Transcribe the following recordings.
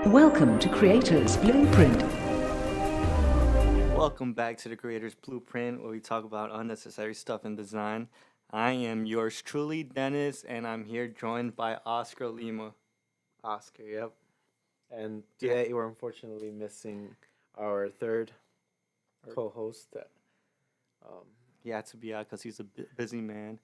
Welcome to Creators Blueprint. Welcome back to the Creators Blueprint, where we talk about unnecessary stuff in design. I am yours truly, Dennis, and I'm here joined by Oscar Lima. Oscar, yep. And today we're unfortunately missing our third co-host. He had to be out because he's a busy man.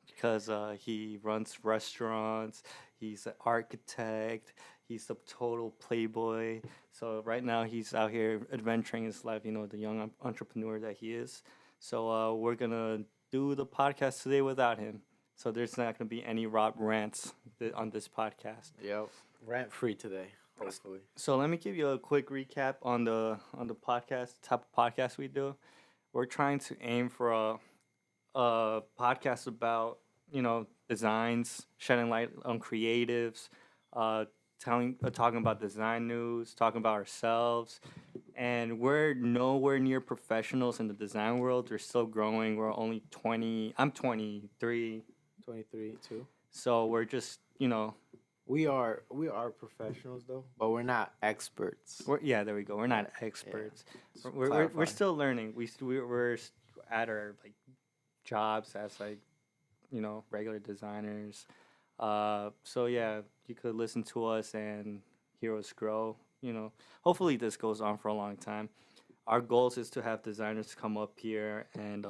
Because he runs restaurants, he's an architect, he's a total playboy. So right now he's out here adventuring his life, the young entrepreneur that he is. So we're going to do the podcast today without him. So there's not going to be any Rob rants on this podcast. Yep. Rant free today, hopefully. So let me give you a quick recap on the podcast, type of podcast we do. We're trying to aim for a podcast about designs, shedding light on creatives, talking about design news, talking about ourselves, and we're nowhere near professionals in the design world. We're still growing. We're only 20. I'm 23. 23 too. So we're just We are professionals though, but we're not experts. there we go. We're not experts. Yeah. We're still learning. We're at our jobs as regular designers. So yeah, you could listen to us and hear us grow. Hopefully this goes on for a long time. Our goals is to have designers come up here and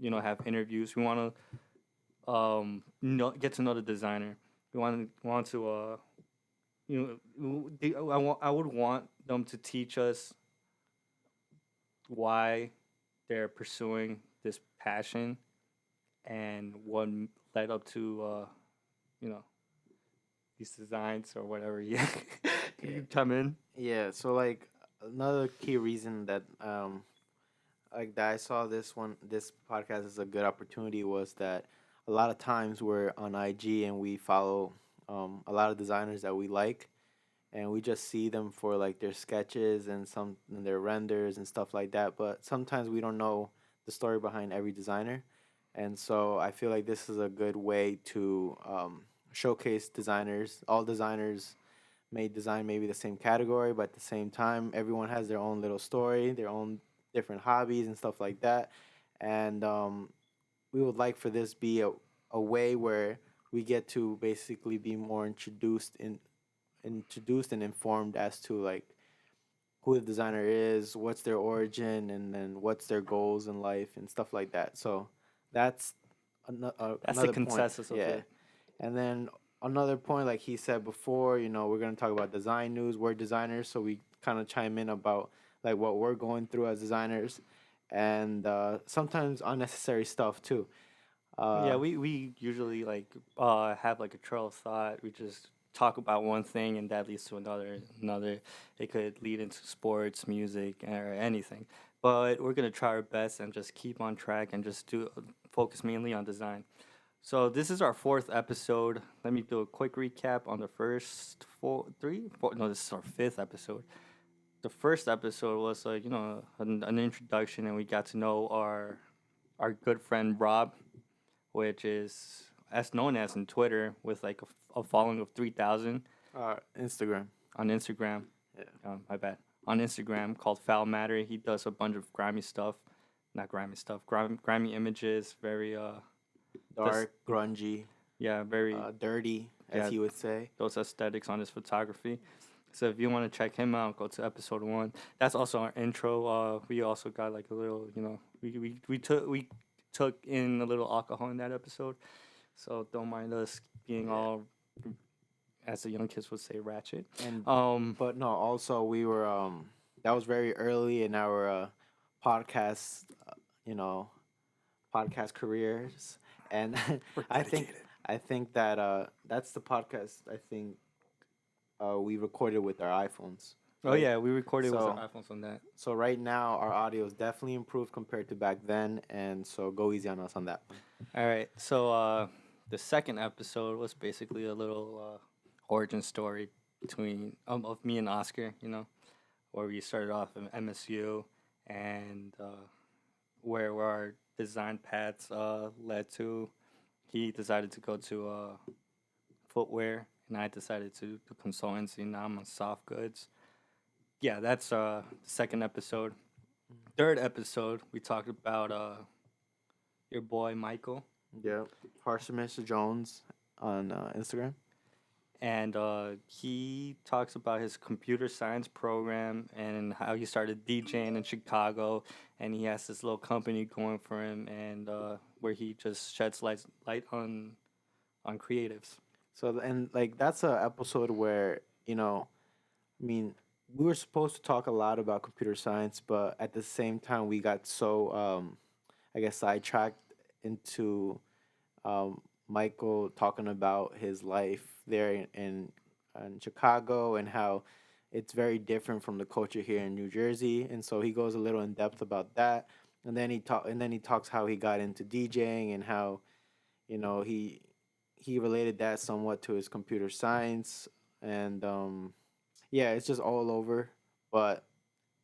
have interviews. We want to get to know the designer. We want to I would want them to teach us why they're pursuing this passion and what led up to these designs or whatever. Yeah. Can you come in? Yeah, so another key reason that that I saw this podcast as a good opportunity was that a lot of times we're on IG and we follow a lot of designers that we like, and we just see them for their sketches and their renders and stuff like that, but sometimes we don't know the story behind every designer. And so I feel like this is a good way to showcase designers. All designers may design maybe the same category, but at the same time, everyone has their own little story, their own different hobbies and stuff like that. And we would like for this be a way where we get to basically be more introduced and informed as to who the designer is, what's their origin, and then what's their goals in life and stuff like that. So that's another the consensus point. of it. And then another point, like he said before, we're going to talk about design news. We're designers, so we kind of chime in about what we're going through as designers, and sometimes unnecessary stuff too. We usually have a trail of thought. We just talk about one thing and that leads to another. It could lead into sports, music, or anything. But we're gonna try our best and just keep on track and just focus mainly on design. So this is our fourth episode. Let me do a quick recap on the first three. No, this is our fifth episode. The first episode was an introduction, and we got to know our good friend Rob, which is as known as in Twitter with a following of 3,000. Instagram. On Instagram. Yeah. My bad. On Instagram called Foul Matter. He does a bunch of grimy images, very dark, grungy. Yeah, very dirty, as he would say. Those aesthetics on his photography. So if you want to check him out, go to episode 1. That's also our intro. We also got a little, we took in a little alcohol in that episode. So don't mind us being all, as the young kids would say, ratchet. And but no, also we were that was very early in our podcast, podcast careers, and I think that that's the podcast I think we recorded with our iPhones. Oh yeah, we recorded with our iPhones on that. So right now our audio is definitely improved compared to back then, and so go easy on us on that. All right, so the second episode was basically a little origin story between of me and Oscar, where we started off in MSU and where our design paths led to. He decided to go to footwear, and I decided to do consultancy. Now I'm on soft goods. Yeah, that's the second episode. Third episode, we talked about your boy Michael, Yeah, Parsimus Jones on Instagram. and he talks about his computer science program and how he started DJing in Chicago, and he has this little company going for him, and where he just sheds light on creatives. So and like that's a episode where I mean, we were supposed to talk a lot about computer science, but at the same time, we got so I guess sidetracked into Michael talking about his life there in Chicago and how it's very different from the culture here in New Jersey, and so he goes a little in depth about that, and then he talks how he got into DJing and how he related that somewhat to his computer science, and yeah, it's just all over, but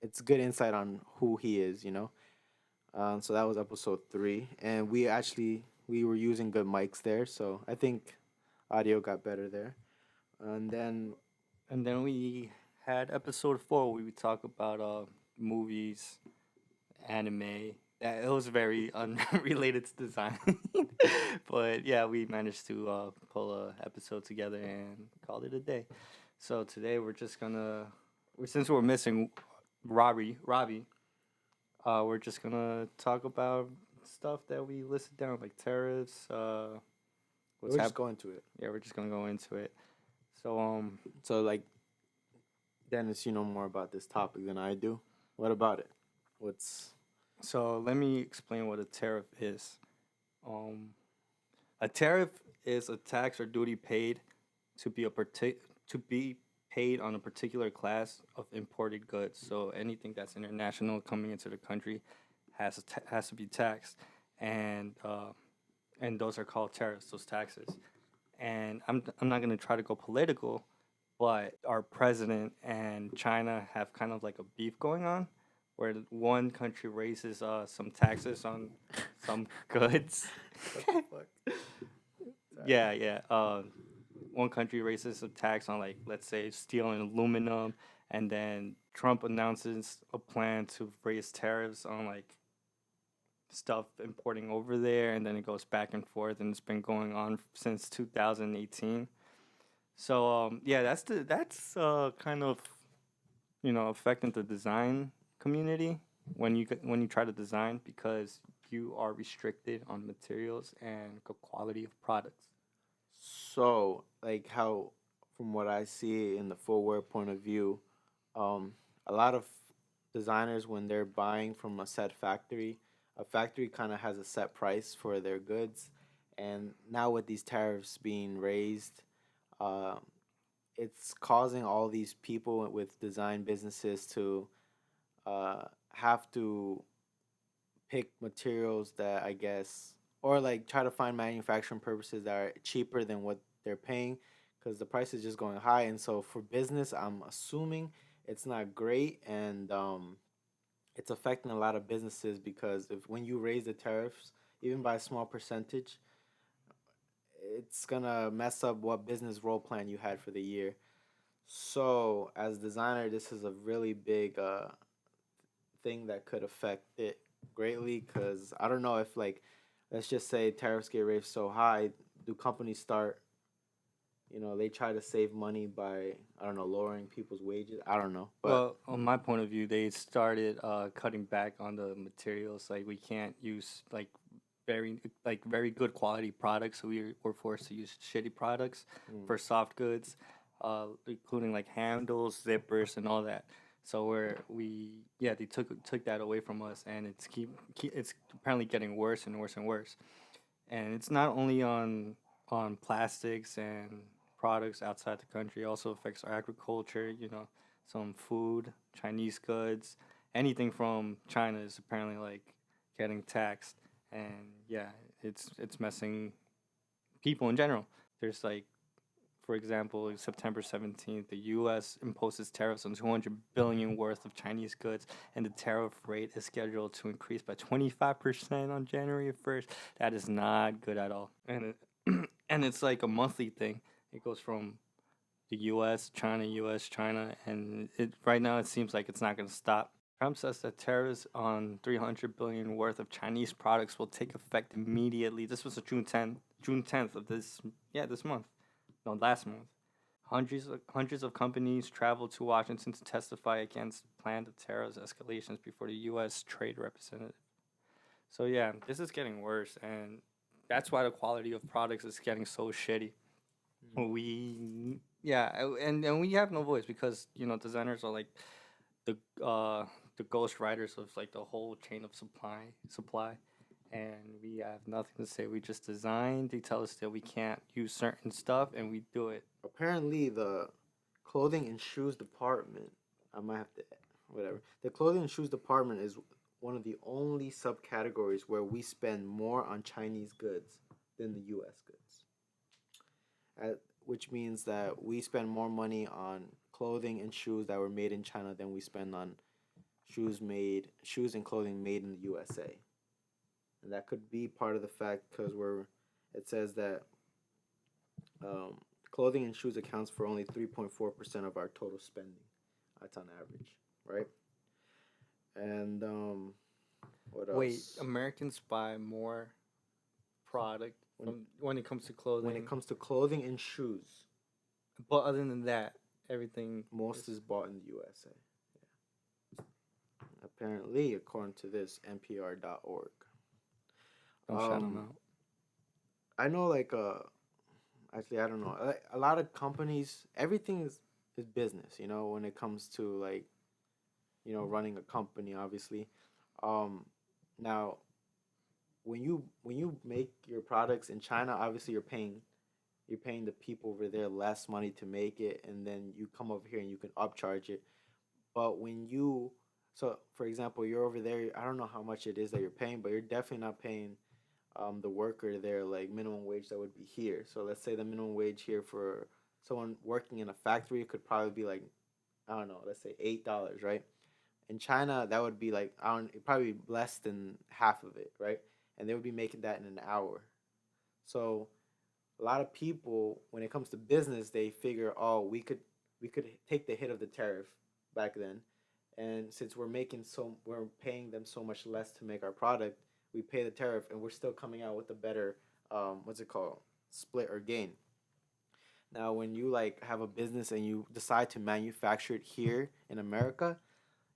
it's good insight on who he is. So that was episode 3, and we were using good mics there, so I think audio got better there. And then And then we had episode 4 where we talk about movies, anime. It was very unrelated to design, but yeah, we managed to pull a episode together and called it a day. So today we're just gonna, since we're missing Robbie, we're just gonna talk about stuff that we listed down, like tariffs. What's we're just happening? going to it. Yeah, we're just gonna go into it. So So like, Dennis, you know more about this topic than I do. What about it? What's So let me explain what a tariff is. A tariff is a tax or duty paid to be paid on a particular class of imported goods. So anything that's international coming into the country has to be taxed, and those are called tariffs. Those taxes. And I'm not gonna try to go political, but our president and China have kind of like a beef going on, where one country raises some taxes on some goods. Yeah, yeah. One country raises a tax on, like, let's say steel and aluminum, and then Trump announces a plan to raise tariffs on like stuff importing over there, and then it goes back and forth, and it's been going on since 2018. So yeah, that's kind of affecting the design community when you try to design, because you are restricted on materials and the quality of products. so like how, from what I see in the forward point of view, a lot of designers, when they're buying from a factory kind of has a set price for their goods, and now with these tariffs being raised, uh, it's causing all these people with design businesses to have to pick materials that I guess, or like try to find manufacturing purposes that are cheaper than what they're paying, because the price is just going high. And so for business, I'm assuming it's not great, and it's affecting a lot of businesses, because if when you raise the tariffs, even by a small percentage, it's gonna mess up what business role plan you had for the year. So as a designer, this is a really big thing that could affect it greatly, because I don't know if, like, let's just say tariffs get raised so high, do companies start, they try to save money by, I don't know, lowering people's wages. I don't know, but Well, on my point of view, they started cutting back on the materials. Like, we can't use very good quality products, so we're forced to use shitty products for soft goods, including like handles, zippers, and all that. So they took that away from us, and it's apparently getting worse and worse and worse. And it's not only on plastics and products outside the country; it also affects our agriculture. Some food, Chinese goods, anything from China is apparently like getting taxed, and yeah, it's messing people in general. There's like, for example, September 17th, the U.S. imposes tariffs on 200 billion worth of Chinese goods, and the tariff rate is scheduled to increase by 25% on January 1st. That is not good at all, and and it's like a monthly thing. It goes from the U.S., China, and right now it seems like it's not going to stop. Trump says that tariffs on 300 billion worth of Chinese products will take effect immediately. This was a June 10th of this month, no, last month. Hundreds of companies traveled to Washington to testify against planned tariffs escalations before the U.S. Trade Representative. So yeah, this is getting worse, and that's why the quality of products is getting so shitty. We and we have no voice because designers are like the the ghost writers of like the whole chain of supply, and we have nothing to say. We just design. They tell us that we can't use certain stuff, and we do it. Apparently, the clothing and shoes department, I might have to, whatever. The clothing and shoes department is one of the only subcategories where we spend more on Chinese goods than the U.S. goods. Which means that we spend more money on clothing and shoes that were made in China than we spend on shoes and clothing made in the USA. And that could be part of the fact because it says that clothing and shoes accounts for only 3.4% of our total spending. That's on average, right? And what else? Wait, Americans buy more product when it comes to clothing. When it comes to clothing and shoes, but other than that, everything most is bought in the USA. Yeah. Apparently, according to this, NPR.org. Don't shout them out. I know, actually, I don't know. A lot of companies, everything is business. When it comes to running a company, obviously. Now, when you make your products in China, obviously you're paying the people over there less money to make it, and then you come over here and you can upcharge it. But so for example, you're over there, I don't know how much it is that you're paying, but you're definitely not paying the worker there like minimum wage that would be here. So let's say the minimum wage here for someone working in a factory could probably be like, I don't know, let's say $8, right? In China, that would be like, probably less than half of it, right? And they would be making that in an hour. So a lot of people, when it comes to business, they figure, oh, we could take the hit of the tariff back then, and since we're paying them so much less to make our product, we pay the tariff, and we're still coming out with a better, split or gain. Now, when you have a business and you decide to manufacture it here in America,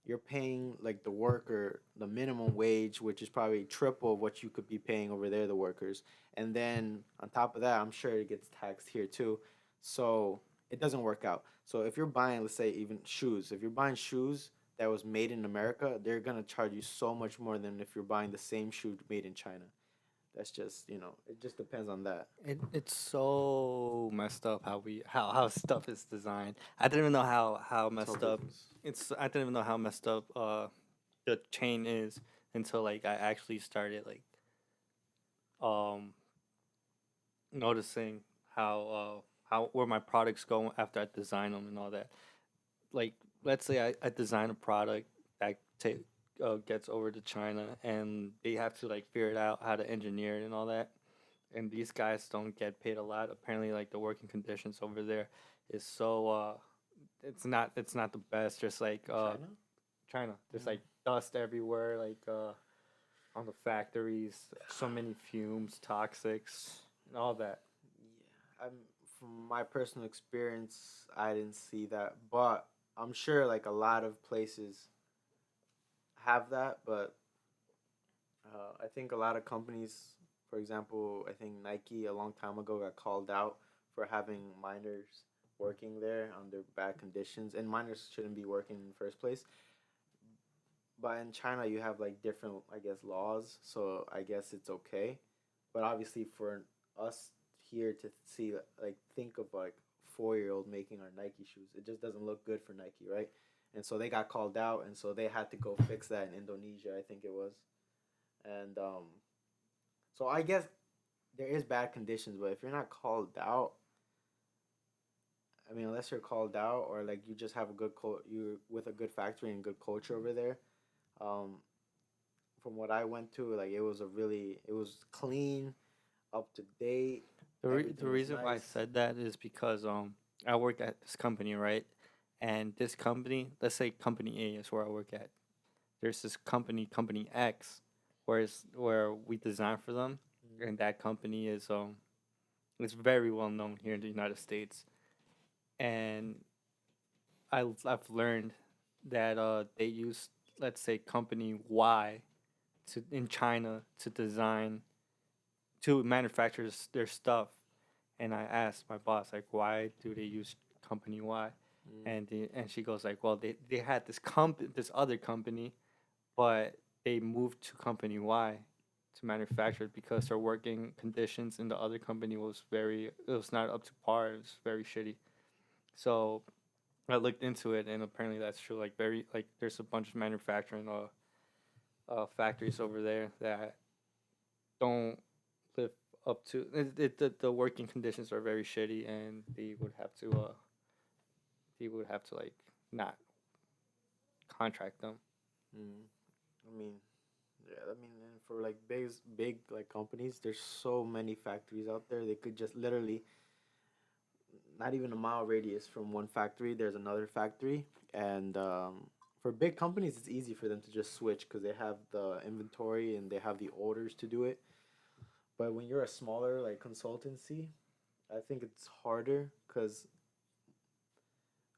you're paying the worker the minimum wage, which is probably triple of what you could be paying over there, the workers. And then on top of that, I'm sure it gets taxed here too. So it doesn't work out. So if you're buying, let's say even shoes, if you're buying shoes that was made in America, they're going to charge you so much more than if you're buying the same shoe made in China. That's just, it just depends on that. It's so messed up how stuff is designed. I didn't even know how messed up I didn't even know how messed up the chain is until I actually started noticing how where my products go after I design them and all that. Let's say I design a product that gets over to China, and they have to figure it out how to engineer it and all that. And these guys don't get paid a lot. Apparently, the working conditions over there is so it's not the best. Just China, just dust everywhere, on the factories, so many fumes, toxics, and all that. Yeah, from my personal experience, I didn't see that, but I'm sure a lot of places have that. But I think a lot of companies, for example, I think Nike a long time ago got called out for having miners working there under bad conditions, and miners shouldn't be working in the first place. But in China, you have different, I guess, laws, so I guess it's okay. But obviously, for us here to see, think of 4-year-old making our Nike shoes, it just doesn't look good for Nike, right? And so they got called out, and so they had to go fix that in Indonesia, I think it was. And so I guess there is bad conditions, but if you're not called out, I mean, unless you're called out or you just have a good you with a good factory and good culture over there. From what I went to, it was clean, up to date. The reason why I said that is because I work at this company, right? And this company, let's say company A is where I work at. There's this company, company X, where we design for them, and that company is it's very well known here in the United States. And I've learned that they use, let's say, company Y to in China to design to manufacture their stuff. And I asked my boss, like, why do they use company Y? And she goes like, well, they had this other company, but they moved to company Y to manufacture it because their working conditions in the other company it was not up to par. It was very shitty. So I looked into it, and apparently that's true. Like there's a bunch of manufacturing factories over there that don't live up to the working conditions are very shitty, and they would have to like not contract them. I mean, yeah, I mean, and for like big like companies, there's so many factories out there. They could just literally not even a mile radius from one factory. There's another factory, and for big companies, it's easy for them to just switch because they have the inventory and they have the orders to do it. But when you're a smaller like consultancy, I think it's harder because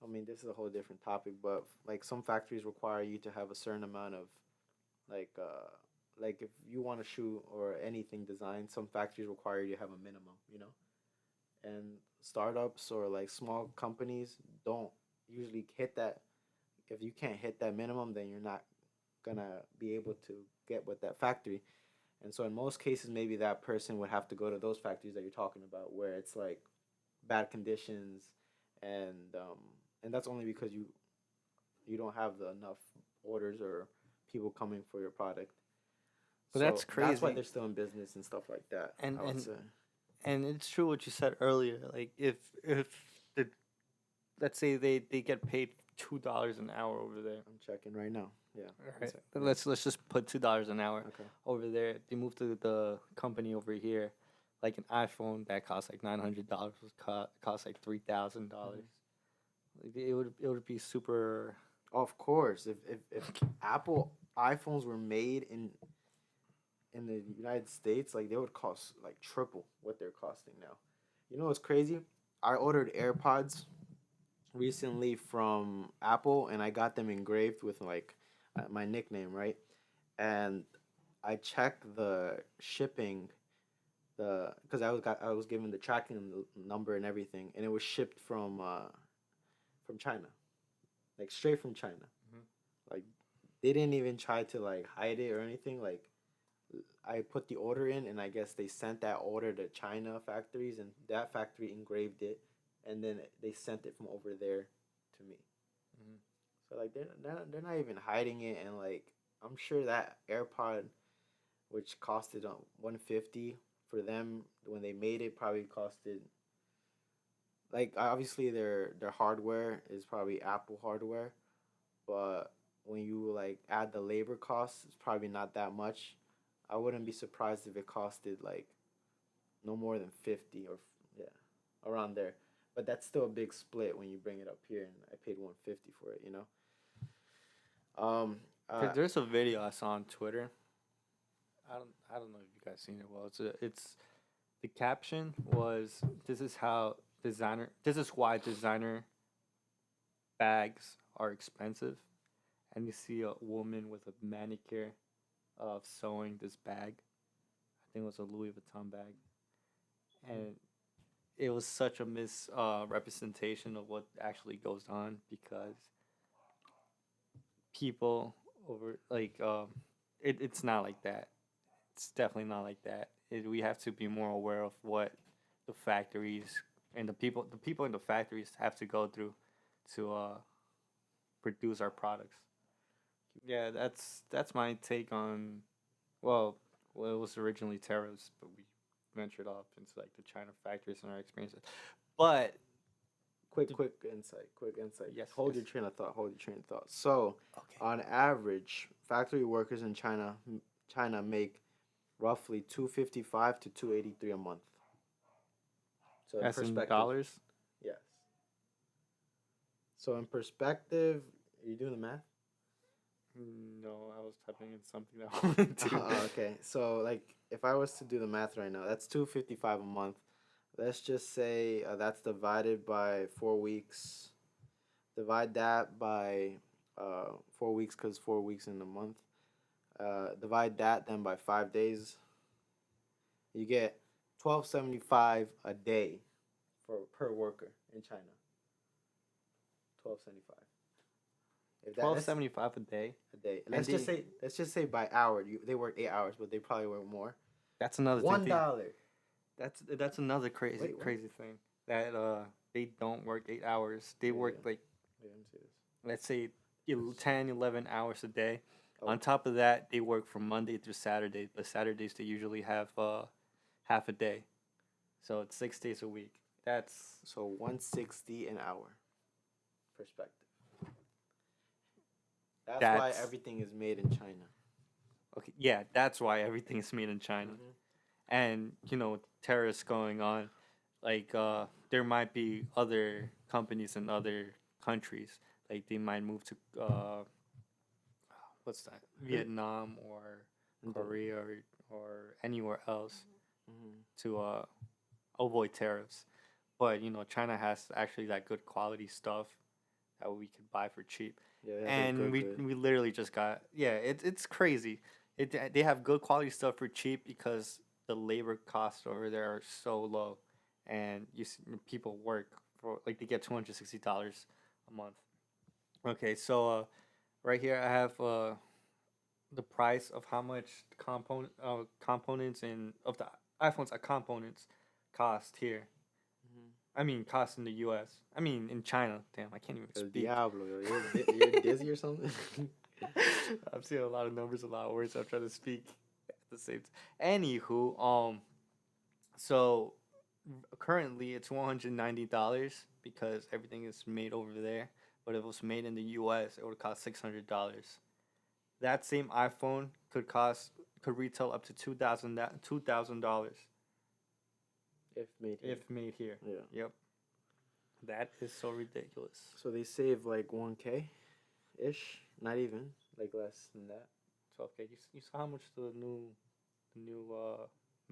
I mean this is a whole different topic. But like some factories require you to have a certain amount of like uh like if you want to shoot or anything design, some factories require you to have a minimum, you know. And startups or like small companies don't usually hit that. If you can't hit that minimum, then you're not gonna be able to get with that factory. And so in most cases, maybe that person would have to go to those factories that you're talking about, where it's like bad conditions, and and that's only because you don't have the enough orders or people coming for your product. But So that's that's why crazy. they're still in business and stuff like that. And I would and say. and it's true what you said earlier. Like if the let's say they get paid $2 an hour over there. I'm checking right now. Yeah. All One right. sec. Yeah. Let's just put $2 an hour Okay. over there. They move to the company over here, like an iPhone that costs like $900 would cost like $3,000. Like it would be super. Of course, if Apple iPhones were made in the United States, like they would cost like triple what they're costing now. You know what's crazy? I ordered AirPods recently from Apple, and I got them engraved with like my nickname, right? And I checked the shipping, the because I was given the tracking number and everything, and it was shipped from China, like straight from China. Mhm. Like they didn't even try to like hide it or anything. Like I put the order in, and I guess they sent that order to China factories, and that factory engraved it, and then they sent it from over there to me. Mhm. So like they're not even hiding it, and like I'm sure that AirPod, which costed 150 for them when they made it, probably costed like obviously their hardware is probably Apple hardware, but when you like add the labor costs, it's probably not that much. I wouldn't be surprised if it costed like no more than 50 or yeah, around there. But that's still a big split when you bring it up here, and I paid 150 for it, you know. Um uh There's a video I saw on Twitter. I don't know if you guys seen it. Well, it's the caption was, this is why designer bags are expensive. And you see a woman with a manicure of sewing this bag. I think it was a Louis Vuitton bag. And it was such a misrepresentation of what actually goes on, because people over like it's not like that. It's definitely not like that. We have to be more aware of what the factories and the people in the factories have to go through to produce our products. Yeah, that's my take on. Well, it was originally Tariffs, but we ventured off into like the China factories and our experiences. But quick insight. yes, Hold yes. your train of thought. Hold your train of thought. So, Okay. on average, factory workers in China make roughly 255 to 283 a month. So in As in perspective, dollars. yes. So in perspective, are you doing the math? No, I was typing in something that I wanted to. Okay. So like, if I was to do the math right now, that's 255 a month. Let's just say that's divided by 4 weeks. Divide that by 4 weeks, because 4 weeks in a month. Divide that then by 5 days. You get 1275 a day for per worker in China. 1275. If that Twelve that's seventy five a day. a day. And Let's just say by hour. They work 8 hours, but they probably work more. that's another One thing. dollar. That's another crazy Wait, what? crazy thing that they don't work 8 hours. They work Yeah. like, Wait, let me see this. let's say 10, 11 hours a day. Oh. On top of that, they work from Monday through Saturday, but Saturdays they usually have half a day, so it's 6 days a week. That's So 160 an hour. Perspective. That's why That's- everything is made in China. okay. Yeah, that's why everything is made in China. Mhm. And tariffs going on, like there might be other companies in other countries, like they might move to what's that, Vietnam or Korea or anywhere else Mhm. to avoid tariffs. But China has actually that good quality stuff that we could buy for cheap. Yeah, they have And good, we good. we literally just got, yeah, it's crazy. They have good quality stuff for cheap because the labor costs over there are so low, and people work for, like, they get $260 a month. Okay, so right here I have the price of how much components and of the iPhones components cost here. Mhm. I mean, cost in the U.S. I mean, in China. Damn, I can't even El speak. Diablo, yo. You're dizzy or something? I'm seeing a lot of numbers, a lot of words. I'm trying to speak at the same time. Anywho, so currently it's $190 because everything is made over there. But if it was made in the U.S., it would cost $600. That same iPhone could retail up to $2,000 If made here. if made here. Yeah. Yep, that is so ridiculous. So they save like 1K ish, not even, like less than that. 12K. You saw how much the new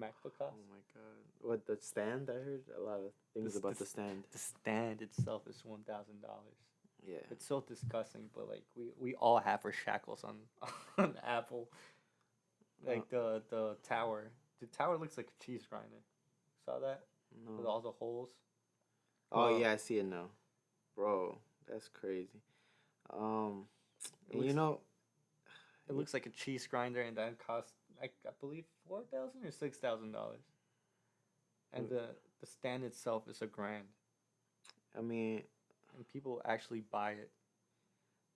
MacBook cost? Oh my god. What, the stand? I heard a lot of things about the stand. The stand itself is $1,000. Yeah. It's so disgusting, but like we all have our shackles on on Apple. Like the tower. The tower looks like a cheese grinder. Saw that? With No. all the holes. Oh Well, yeah, I see it now. Bro, that's crazy. Um It and looks- you know, It looks like a cheese grinder, and that costs, I believe, $4,000 or $6,000. And Mm. the stand itself is $1,000, I mean, and people actually buy it.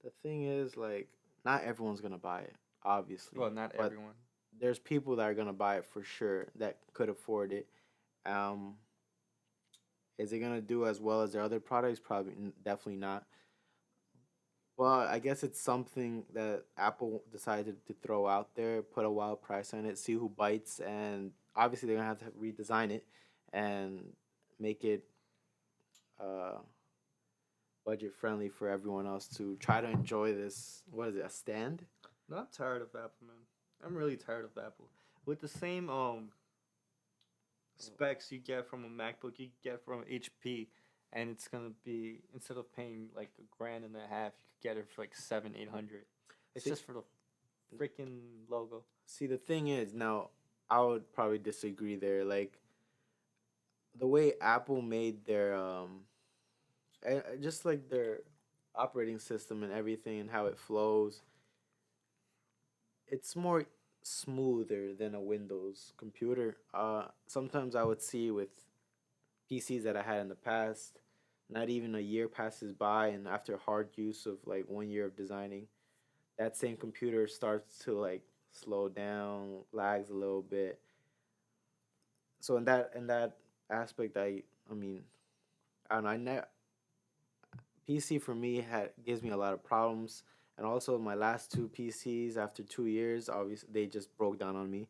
the thing is, like, not everyone's gonna buy it, obviously. Well, not but everyone. there's people that are gonna buy it for sure that could afford it. Um, is it gonna do as well as their other products? Probably, definitely not. Well, I guess it's something that Apple decided to throw out there, put a wild price on it, see who bites, and obviously they're gonna have to redesign it and make it uh, budget friendly for everyone else to try to enjoy this. What is it? A stand? No, I'm tired of Apple, man. I'm really tired of Apple. With the same specs you get from a MacBook, you get from HP, and it's gonna be, instead of paying like $1.5 grand, you could get it for like 700, 800. It's See- just for the freaking logo. See, the thing is, now I would probably disagree there. Like the way Apple made their just like their operating system and everything and how it flows, it's more smoother than a Windows computer. Sometimes I would see with PCs that I had in the past, not even a year passes by, and after hard use of like 1 year of designing, that same computer starts to like slow down, lags a little bit. So in that aspect, I mean, I don't know. PC for me gives me a lot of problems, and also my last two PCs after 2 years, obviously they just broke down on me.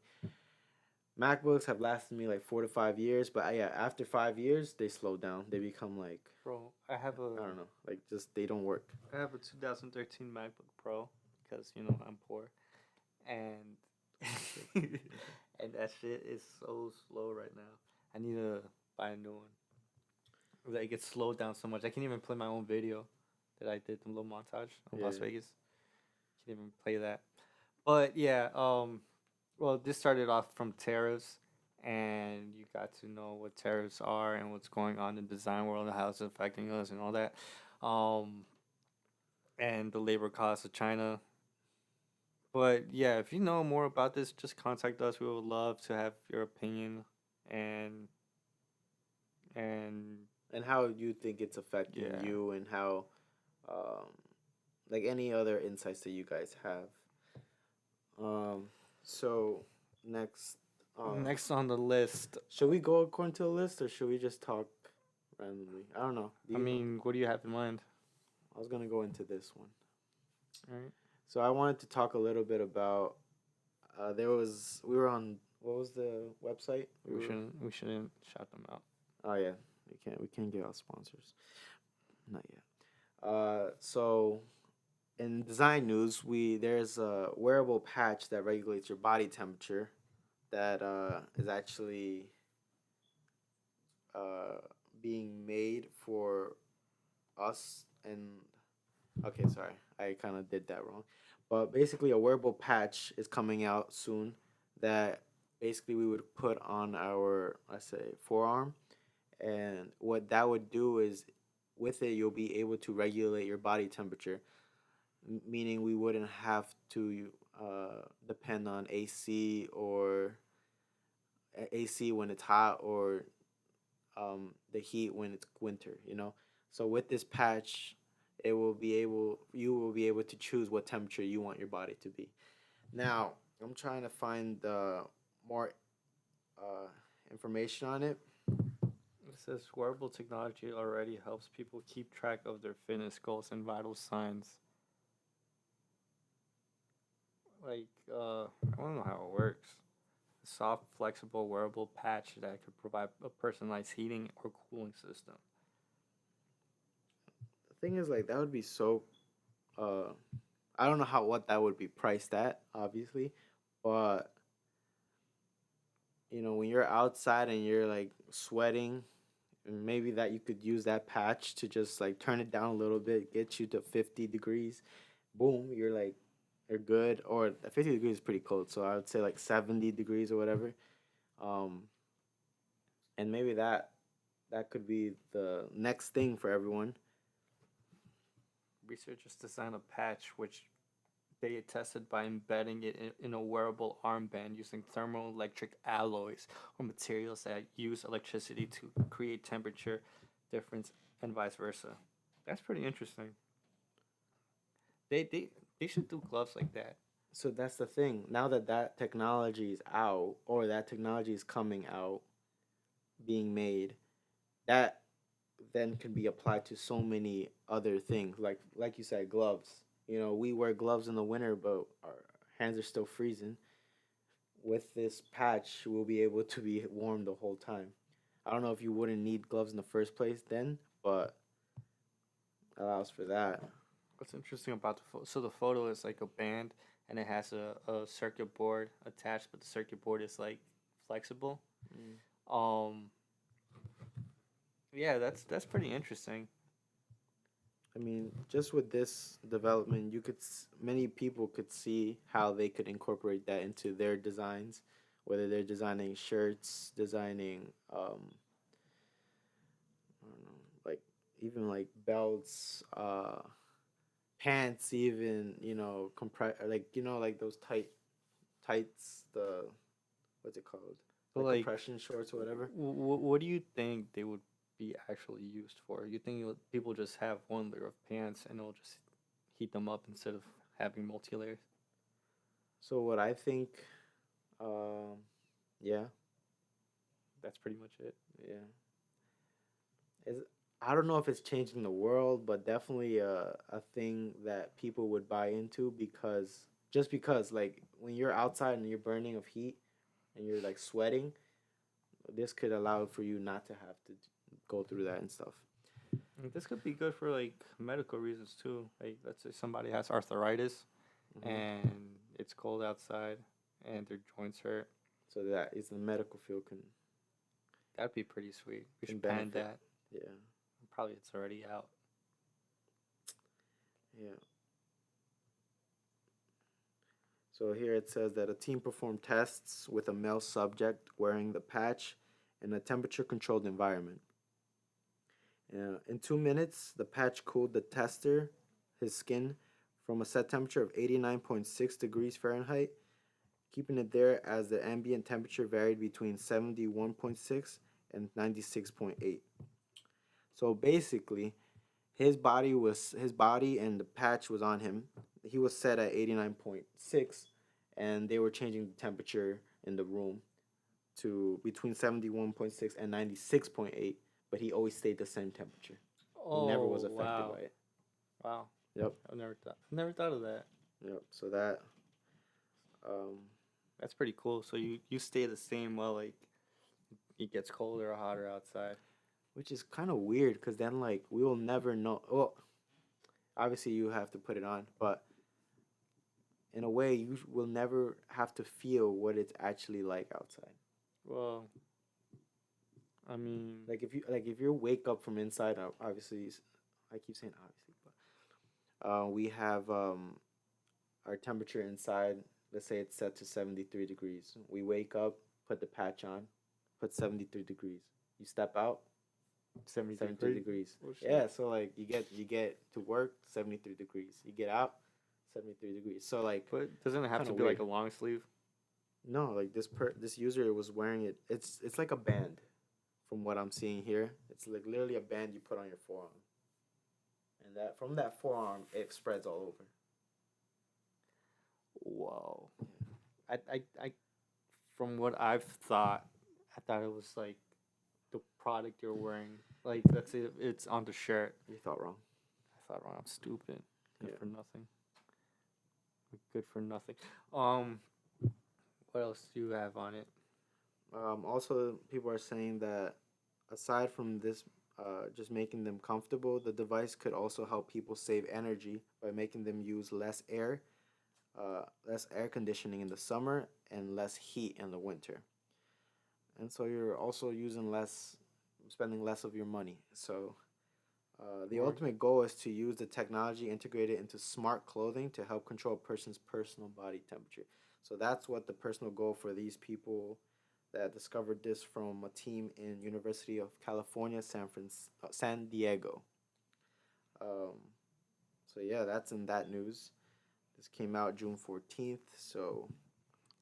MacBooks have lasted me like 4 to 5 years, but yeah, after 5 years they slow down. They become like, Bro, I have a I don't know, like just they don't work. 2013 MacBook Pro because you know I'm poor, and and that shit is so slow right now. I need to buy a new one. Like it's slowed down so much. I can't even play my own video that I did, the little montage of Las Yeah. Vegas. Can't even play that. But yeah, well, this started off from tariffs, and you got to know what tariffs are and what's going on in the design world and how it's affecting us and all that. Um, and the labor costs of China. But yeah, if you know more about this, just contact us. We would love to have your opinion and and And how you think it's affecting yeah. you, and how, um, like any other insights that you guys have. Um, so next, Next on the list, should we go according to the list or should we just talk randomly? I don't know. Do I you? mean, what do you have in mind? I was gonna go into this one. All right. So I wanted to talk a little bit about. We were on, what was the website? We shouldn't shout them out. Oh yeah, we can't get out sponsors. Not yet. So in design news, there's a wearable patch that regulates your body temperature that is actually uh, being made for us. And okay, sorry, I kind of did that wrong. But basically, a wearable patch is coming out soon that basically we would put on our, let's say, forearm. And what that would do is, with it, you'll be able to regulate your body temperature, meaning we wouldn't have to depend on AC when it's hot, or the heat when it's winter. So with this patch, you will be able to choose what temperature you want your body to be. Now, I'm trying to find more uh, information on it. It says wearable technology already helps people keep track of their fitness goals and vital signs. Like, I don't know how it works. A soft, flexible, wearable patch that could provide a personalized heating or cooling system. The thing is, like, that would be so. Uh, I don't know what that would be priced at, obviously, but when you're outside and you're like sweating, and maybe that you could use that patch to just like turn it down a little bit, get you to 50 degrees. Boom, you're good. Or 50 degrees is pretty cold, so I would say like 70 degrees or whatever. Um, and maybe that could be the next thing for everyone. Researchers designed a patch which they tested by embedding it in a wearable armband using thermoelectric alloys or materials that use electricity to create temperature difference and vice versa. That's pretty interesting. They they they should do gloves like that. So that's the thing. Now that technology is out, or that technology is coming out, being made, that then can be applied to so many other things. Like you said, gloves. We wear gloves in the winter, but our hands are still freezing. With this patch, we'll be able to be warm the whole time. I don't know if you wouldn't need gloves in the first place then, but allows for that. What's interesting about the photo? So the photo is like a band, and it has a circuit board attached, but the circuit board is like flexible. Mm. Um, yeah, that's pretty interesting. I mean, just with this development, many people could see how they could incorporate that into their designs, whether they're designing shirts, designing, I don't know, like even like belts, pants, even like those tights, the what's it called, But like like, compression shorts or whatever. what do you think they would be actually used for? You think people just have one layer of pants and it'll just heat them up instead of having multi layers? So what I think, um, yeah, That's pretty much it. yeah. Is I don't know if it's changing the world, but definitely a thing that people would buy into, because just because like when you're outside and you're burning of heat, and you're like sweating, this could allow for you not to have to go through that and stuff. This could be good for like medical reasons too. Like let's say somebody has arthritis and it's cold outside and their joints hurt. So that is the medical field can That'd be pretty sweet. We Can should plan benefit. that. yeah. Probably it's already out. Yeah. So here it says that a team performed tests with a male subject wearing the patch in a temperature-controlled environment. In 2 minutes, the patch cooled the tester, his skin, from a set temperature of 89.6 degrees Fahrenheit, keeping it there as the ambient temperature varied between 71.6 and 96.8. So basically, his body and the patch was on him. He was set at 89.6, and they were changing the temperature in the room to between 71.6 and 96.8, but he always stayed the same temperature. He never was affected by it. Wow. Yep. I've never thought of that. Yep. So that That's pretty cool. So you stay the same while like it gets colder or hotter outside. which is kind of weird because then like we will never know. Well, obviously you have to put it on, but in a way you will never have to feel what it's actually like outside. Well, I mean, Like if you wake up from inside, obviously I keep saying obviously, but we have our temperature inside. Let's say it's set to 73 degrees. We wake up, put the patch on, put 73 degrees. You step out, 73 degrees. Oh, shit. Yeah, so like you get to work 73 degrees. You get out 73 degrees. So like but doesn't it have to kinda be like weird. a long sleeve? no, like this user was wearing it. It's like a band from what I'm seeing here. It's like literally a band you put on your forearm. And that from that forearm it spreads all over. Whoa. I from what I've thought, I thought it was like the product you're wearing. Like let's say it's on the shirt. You thought wrong. I thought wrong. I'm stupid. Good Yeah. for nothing. Good for nothing. What else do you have on it? Also, people are saying that aside from this, just making them comfortable, the device could also help people save energy by making them use less air conditioning in the summer and less heat in the winter. And so you're also spending less of your money. So the Right. ultimate goal is to use the technology integrated into smart clothing to help control a person's personal body temperature. So that's what the personal goal for these people that discovered this from a team in University of California, San Diego. Um, so yeah, that's in that news. This came out June 14th, so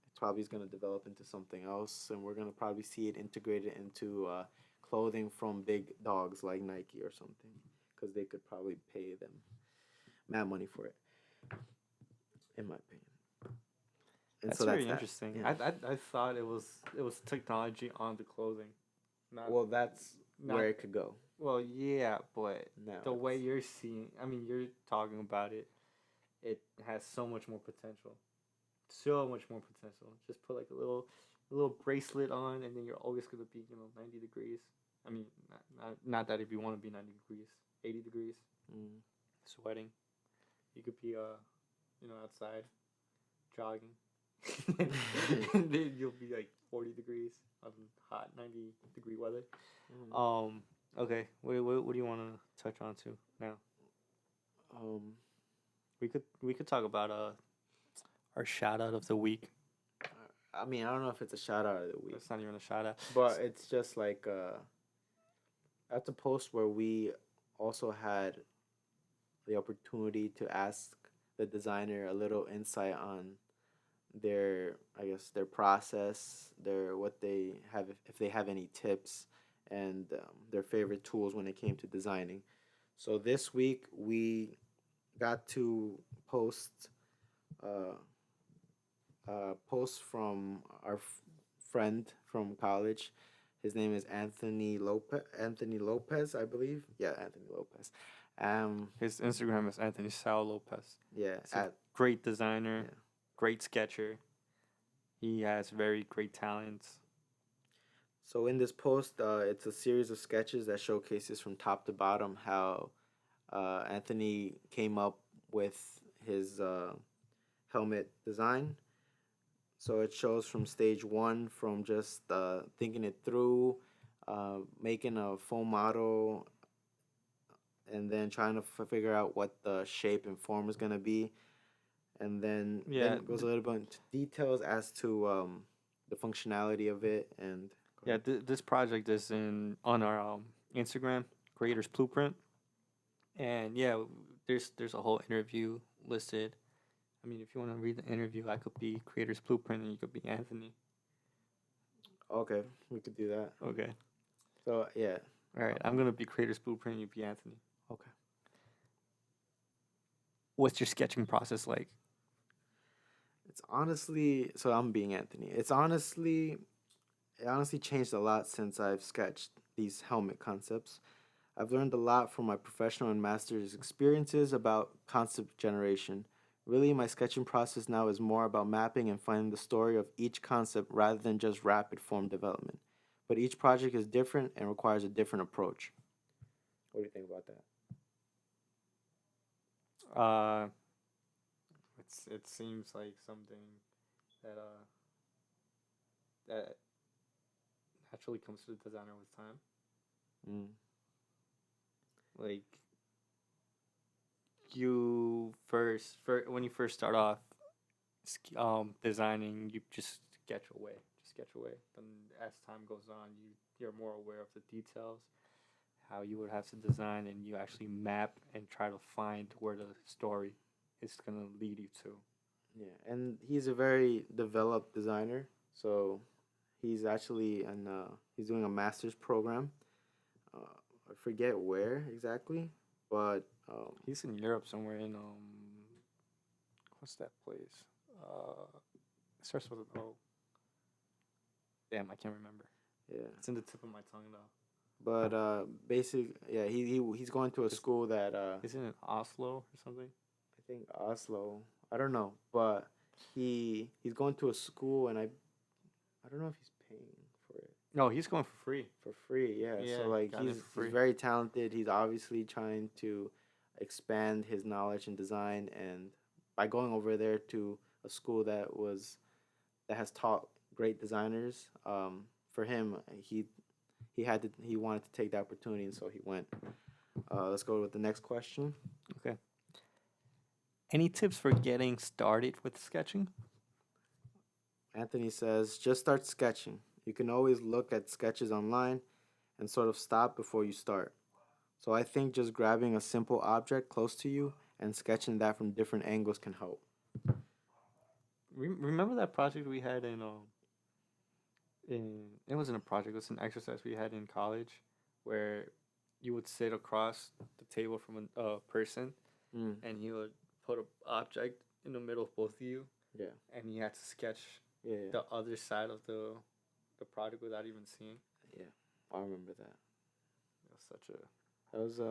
it probably is going to develop into something else, and we're going to probably see it integrated into clothing from big dogs like Nike or something, because they could probably pay them mad money for it, in my opinion. And That's very that. interesting. Yeah. I thought it was technology on the clothing. Not, Well, that's not where it could go. well, yeah, but Now the way it's- you're seeing, I mean, you're talking about it. It has so much more potential. So much more potential. Just put like a little bracelet on, and then you're always gonna be 90 degrees. I mean, not that if you want to be 90 degrees, 80 degrees, sweating. You could be outside jogging. And then you'll be like 40 degrees on hot 90-degree weather. Okay. What do you want to touch on to now? We could talk about our shout out of the week. I mean, I don't know if it's a shout out of the week, It's not even a shout out. but it's just like at the post where we also had the opportunity to ask the designer a little insight on their process, what they have, if they have any tips, and their favorite tools when it came to designing. So this week we got to post post from our friend from college. His name is Anthony Lopez, I believe. Yeah, Anthony Lopez. His Instagram is Anthony Lopez. Yeah, He's a great designer, yeah. great sketcher. He has very great talents. So in this post, it's a series of sketches that showcases from top to bottom how Anthony came up with his helmet design. So it shows from stage one, from just thinking it through, making a foam model, and then trying to figure out what the shape and form is gonna be, and then Yeah, it goes a little bit into details as to the functionality of it. And yeah. This project is on our Instagram, Creators Blueprint, and yeah, there's a whole interview listed. I mean, if you want to read the interview, I could be Creators Blueprint, and you could be Anthony. okay, we could do that. Okay. So yeah, All right. I'm gonna be Creators Blueprint, and you be Anthony. okay. What's your sketching process like? It's honestly, so I'm being Anthony. It honestly changed a lot since I've sketched these helmet concepts. I've learned a lot from my professional and master's experiences about concept generation. Really, my sketching process now is more about mapping and finding the story of each concept rather than just rapid form development. But each project is different and requires a different approach. What do you think about that? Uh, it seems like something that that naturally comes to the designer with time. Mm. Like you when you first start off designing, you just sketch away. Then as time goes on, you're more aware of the details, how you would have to design, and you actually map and try to find where the story is gonna lead you to. Yeah, and he's a very developed designer. So he's doing a master's program. I forget where exactly, but He's in Europe somewhere in what's that place? It starts with an O. Damn, I can't remember. yeah. It's in the tip of my tongue though. But yeah, he's going to a school that Isn't it Oslo or something? I think Oslo. I don't know, but he's going to a school, and I don't know if he's paying for it No, he's going for free. for free. Yeah, Yeah, so like got it for free. he's very talented. He's obviously trying to expand his knowledge in design, and by going over there to a school that has taught great designers, for him he wanted to take the opportunity, and so he went. Let's go with the next question. Okay. Any tips for getting started with sketching? Anthony says, just start sketching. You can always look at sketches online and sort of stop before you start. So I think just grabbing a simple object close to you and sketching that from different angles can help. Remember that project we had in it wasn't a project, it was an exercise we had in college where you would sit across the table from a person Mm, and he would put an object in the middle of both of you yeah, and you had to sketch yeah, yeah, the other side of the project without even seeing. yeah. I remember that. It was such a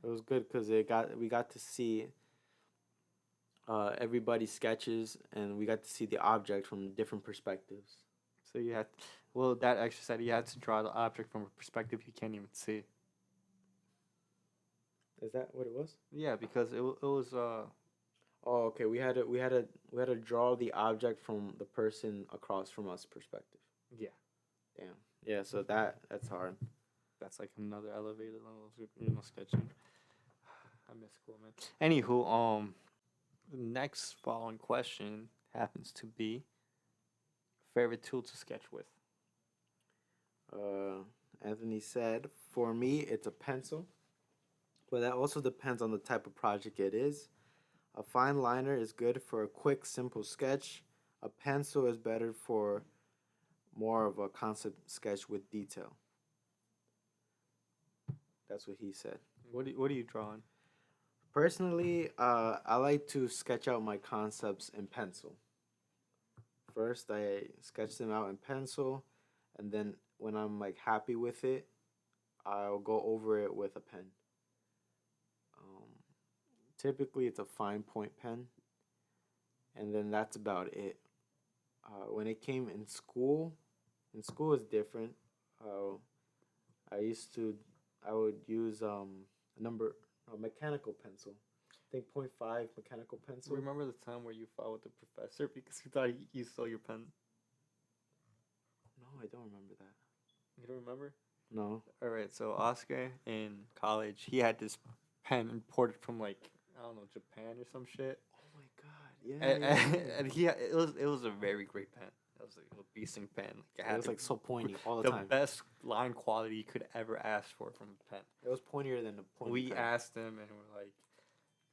It was good because we got to see everybody's sketches, and we got to see the object from different perspectives. so you had well that exercise you had to draw the object from a perspective you can't even see. Is that what it was? Yeah, because it was Oh, okay. We had to draw the object from the person across from us perspective. yeah. Damn. Yeah. So that's hard. That's like another elevated level of sketching. I miss school, man. Anywho, the next following question happens to be favorite tool to sketch with. Anthony said, for me, it's a pencil, but that also depends on the type of project it is. A fine liner is good for a quick, simple sketch. A pencil is better for more of a concept sketch with detail. That's what he said. What are you drawing? Personally, I like to sketch out my concepts in pencil. First, I sketch them out in pencil, and then when I'm like happy with it, I'll go over it with a pen. Um, Typically, it's a fine point pen, and then that's about it. when it came in school is different. Uh, I used to, I would use a mechanical pencil. I think .5 mechanical pencil. Remember the time where you fought with the professor because you thought you stole your pen? No, I don't remember that. You don't remember? No. All right, so Oscar in college, he had this pen imported from like I don't know Japan or some shit, Oh my god. Yeah. and it was a very great pen. It was like a decent pen. Like It was like so pointy all the the time. best line quality you could ever ask for from a pen. It was pointier than the pointy We pen. asked him and we're like,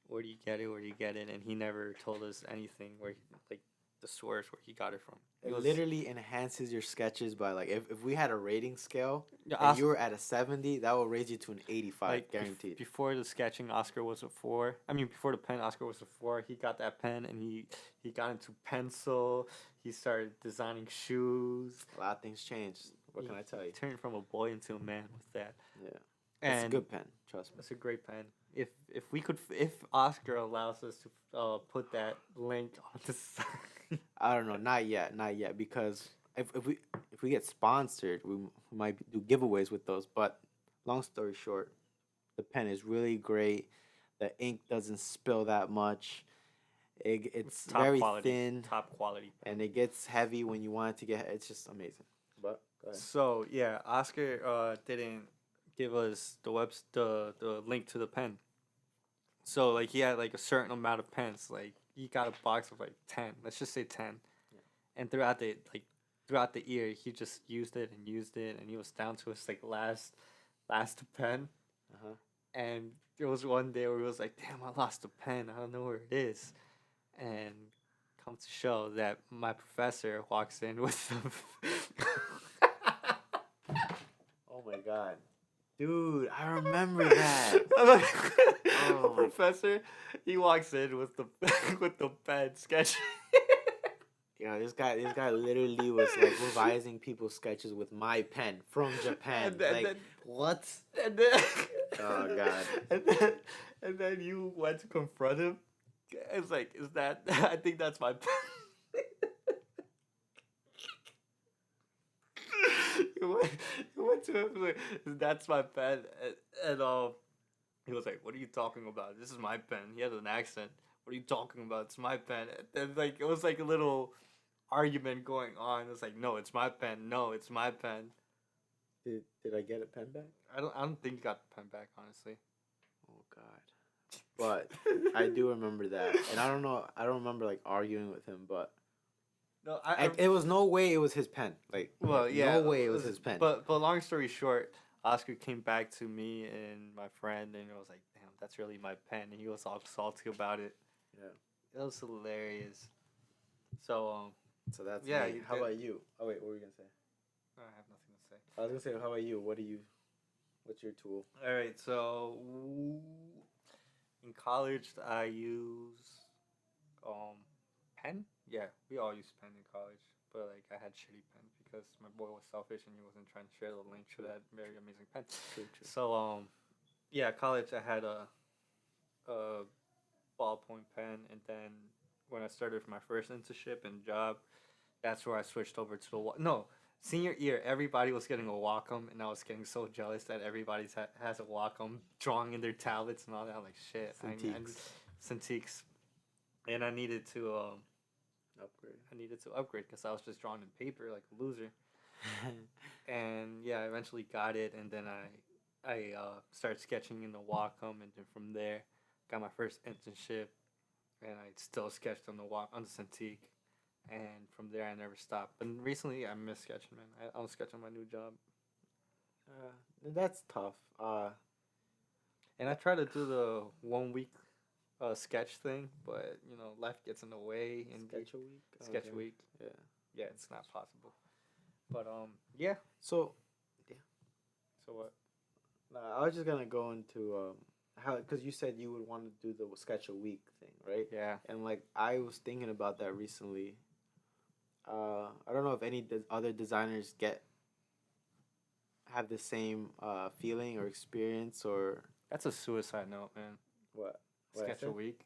"Where do you get it? Where do you get it?" And he never told us anything where like the source where he got it from. It literally enhances your sketches by like if we had a rating scale Yeah, and you were at a 70, that will raise you to an 85 like guaranteed. Before the sketching, Oscar was a 4. I mean, before the pen, Oscar was a 4. He got that pen and he got into pencil. He started designing shoes. A lot of things changed. What can I tell you? Turned from a boy into a man with that. Yeah. And It's a good pen, trust me. It's a great pen. If Oscar allows us to put that link on the side. I don't know, not yet, because if we get sponsored, we might do giveaways with those. But long story short, the pen is really great. The ink doesn't spill that much. It's top very quality, thin, top quality, and it gets heavy when you want it to get. It's just amazing. But go ahead. So yeah, Oscar didn't give us the link to the pen. So like he had like a certain amount of pens. Like he got a box of like 10. Let's just say 10. Yeah. And throughout the year, he just used it, and he was down to his like last pen. Uh-huh. And there was one day where he was like, "Damn, I lost a pen. I don't know where it is." And come to show that my professor walks in with the Oh my god, dude, I remember that. the professor, he walks in with the with the pen sketch. Yeah, this guy literally was like revising people's sketches with my pen from Japan. What? And then, Oh god. And then you went to confront him. It's like, is that? I think that's my pen. you went to him like, that's my pen, and he was like, "What are you talking about? This is my pen." He had an accent. "What are you talking about? It's my pen." And like it was like a little argument going on. It was like, "No, it's my pen. No, it's my pen." Did I get a pen back? I don't think you got the pen back, honestly. Oh god. But I do remember that, and I don't remember like arguing with him, but No, it was no way it was his pen. Like, well, yeah, no way it was his pen. But long story short, Oscar came back to me and my friend, and it was like, "Damn, that's really my pen." And he was all salty about it. Yeah, It was hilarious. So so that's yeah. me. How about you? Oh wait, what were you gonna say? I have nothing to say. I was gonna say, how about you? What's your tool? All right, so in college I use pen. Yeah, we all use pen in college, but like I had shitty pen because my boy was selfish and he wasn't trying to share the link to that very amazing pen. True. So yeah, college I had a ballpoint pen, and then when I started my first internship and job, that's where I switched over to no. Senior year, everybody was getting a Wacom, and I was getting so jealous that everybody has a Wacom drawing in their tablets and all that. I'm like, shit, Cintiqs. And I needed to upgrade because I was just drawing in paper like a loser. And yeah, I eventually got it, and then I started sketching in the Wacom, and then from there, got my first internship, and I still sketched on the Cintiq. And from there, I never stopped. But recently, I miss sketching, man. I don't sketch on my new job. That's tough. And I try to do the 1 week sketch thing, but you know, life gets in the way. And Sketch a week. Sketch a week. Yeah. Yeah, it's not possible. But yeah. So what? I was just gonna go into how, because you said you would want to do the sketch a week thing, right? Yeah. And like I was thinking about that recently. I don't know if any other designers have the same feeling or experience or. That's a suicide note, man. What? Sketch a week.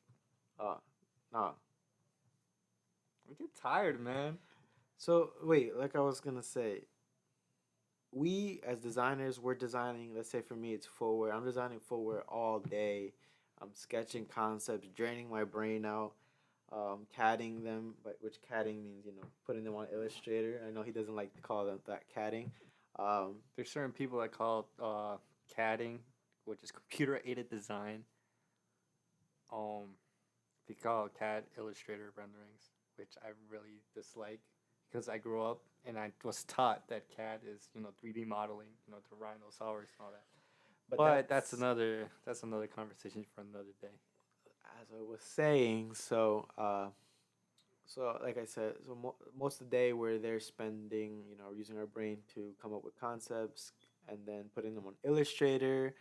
Nah. We get tired, man. So wait, like I was gonna say, we as designers, we're designing. Let's say for me, it's footwear. I'm designing footwear all day. I'm sketching concepts, draining my brain out, CADing them, but which CADing means putting them on Illustrator. I know he doesn't like to call them that CADing. Um, There's certain people that call it CADing, which is computer aided design. Um, they call it CAD Illustrator renderings, which I really dislike because I grew up and I was taught that CAD is 3D modeling, the rhinoceros and all that. But that's another conversation for another day. as I was saying, so like I said, so most of the day we're there spending, using our brain to come up with concepts and then putting them on Illustrator,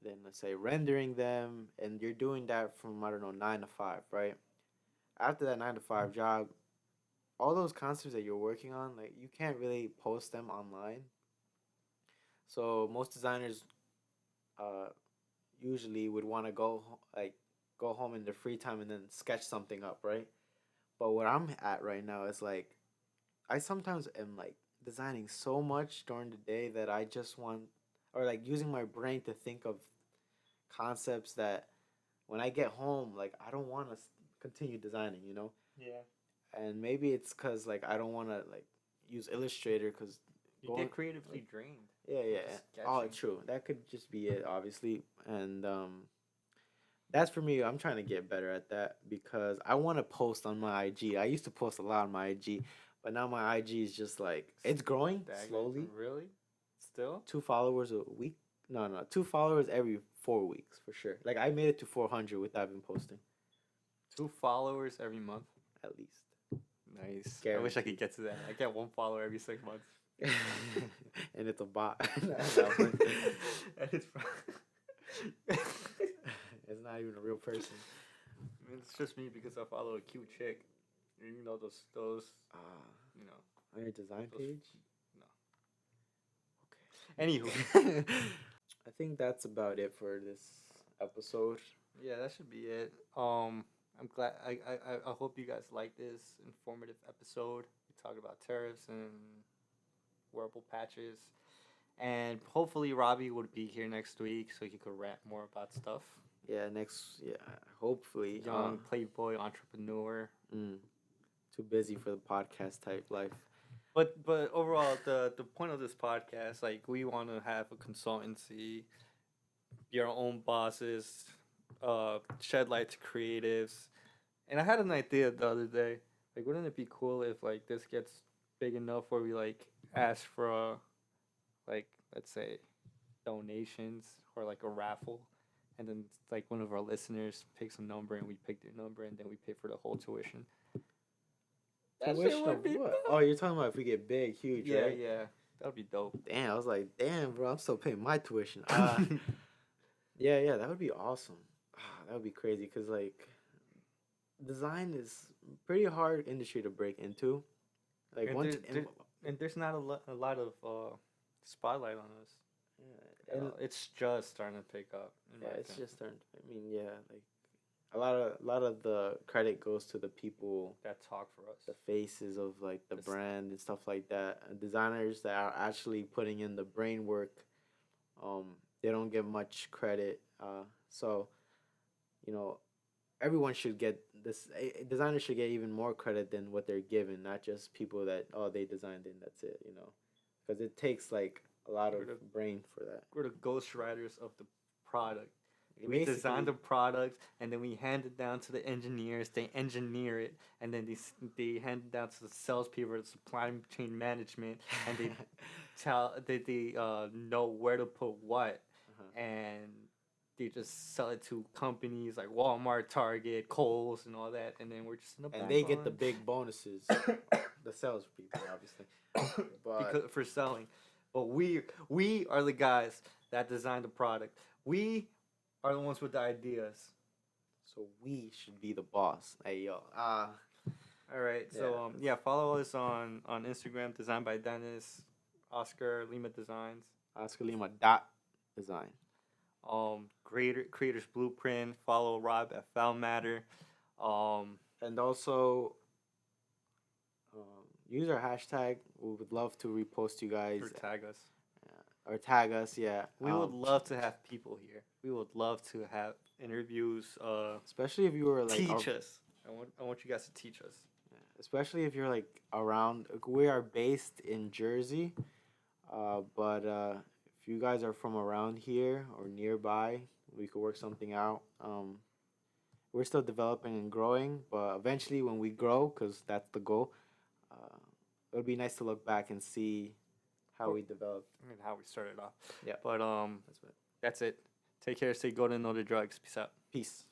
then let's say rendering them, and you're doing that from I don't know 9 to 5, right? After that 9 to 5 job, all those concepts that you're working on, like you can't really post them online. So most designers uh usually would want to go home in their free time and then sketch something up, right? But what I'm at right now is like I sometimes am like designing so much during the day that I just want or like using my brain to think of concepts that when I get home, like I don't want to continue designing. Yeah. And maybe it's cuz like I don't want to like use Illustrator cuz You get creatively drained. yeah, With yeah. just Oh, sketching. true. That could just be it, obviously. And that's for me. I'm trying to get better at that because I want to post on my IG. I used to post a lot on my IG, but now my IG is just like it's growing slowly. Really? Still? 2 followers a week. No, no, 2 followers every 4 weeks for sure. Like I made it to 400 without even posting 2 followers every month. at least. Nice. I wish I could Guaranteed. get to that. I get one follower every 6 months. And it's a bot. And it's It's not even a real person. it's just me because I follow a cute chick. Those Uh, you know on your design those page. Anywho, I think that's about it for this episode. yeah, that should be it. I'm glad. I hope you guys like this informative episode. We talked about tariffs and wearable patches, and hopefully Robbie would be here next week so he could rant more about stuff. Yeah, hopefully. Young playboy entrepreneur. Too busy for the podcast type life. But overall, the point of this podcast, like we want to have a consultancy, be our own bosses, shed light to creatives. And I had an idea the other day. Like, wouldn't it be cool if like this gets big enough where we like ask for like let's say donations or like a raffle, and then like one of our listeners picks a number and we pick their number and then we pay for the whole tuition. That shit Tuition would of be what? dope. Oh, you're talking about if we get big, huge, Yeah, right? yeah, that'd be dope. Damn, I was like, damn, bro, I'm still paying my tuition. Yeah, yeah, that would be awesome. That would be crazy because like design is pretty hard industry to break into. Like And once, there's not a lot of spotlight on us. yeah, and It's just starting to pick up. In yeah, my it's opinion. just starting. I mean, yeah, like a lot of the credit goes to the people, That talk for us. the faces of like the This- brand and stuff like that. And designers that are actually putting in the brain work, they don't get much credit. So you know, everyone should get this. Designers should get even more credit than what they're given, not just people that they designed it and that's it. Because it takes like a lot of We're the- brain for that. We're the ghostwriters of the product. We Basically- design the product and then we hand it down to the engineers. They engineer it and then they hand it down to the salespeople, the supply chain management, and they know where to put what, Uh-huh. and they just sell it to companies like Walmart, Target, Kohl's, and all that, and then we're just in the And they get the background big bonuses, the salespeople, obviously. But because for selling. But we are the guys that design the product. We are the ones with the ideas. so we should be the boss. Hey yo, All right. So follow us on Instagram, Design by Dennis, Oscar Lima Designs, Oscar Lima dot design. Creators Blueprint. Follow Rob at Foul Matter. And also, use our hashtag. We would love to repost you guys Or tag us. or tag us. Yeah, We would love to have people here. We would love to have interviews. especially if you were like Teach us. I want you guys to teach us. especially if you're like around. We are based in Jersey, but if you guys are from around here or nearby, we could work something out. We're still developing and growing, but eventually, when we grow, because that's the goal, it would be nice to look back and see how we developed. I mean, how we started off. Yeah. But That's it. that's it. Take care. Stay golden. Know the drugs. Peace out. Peace.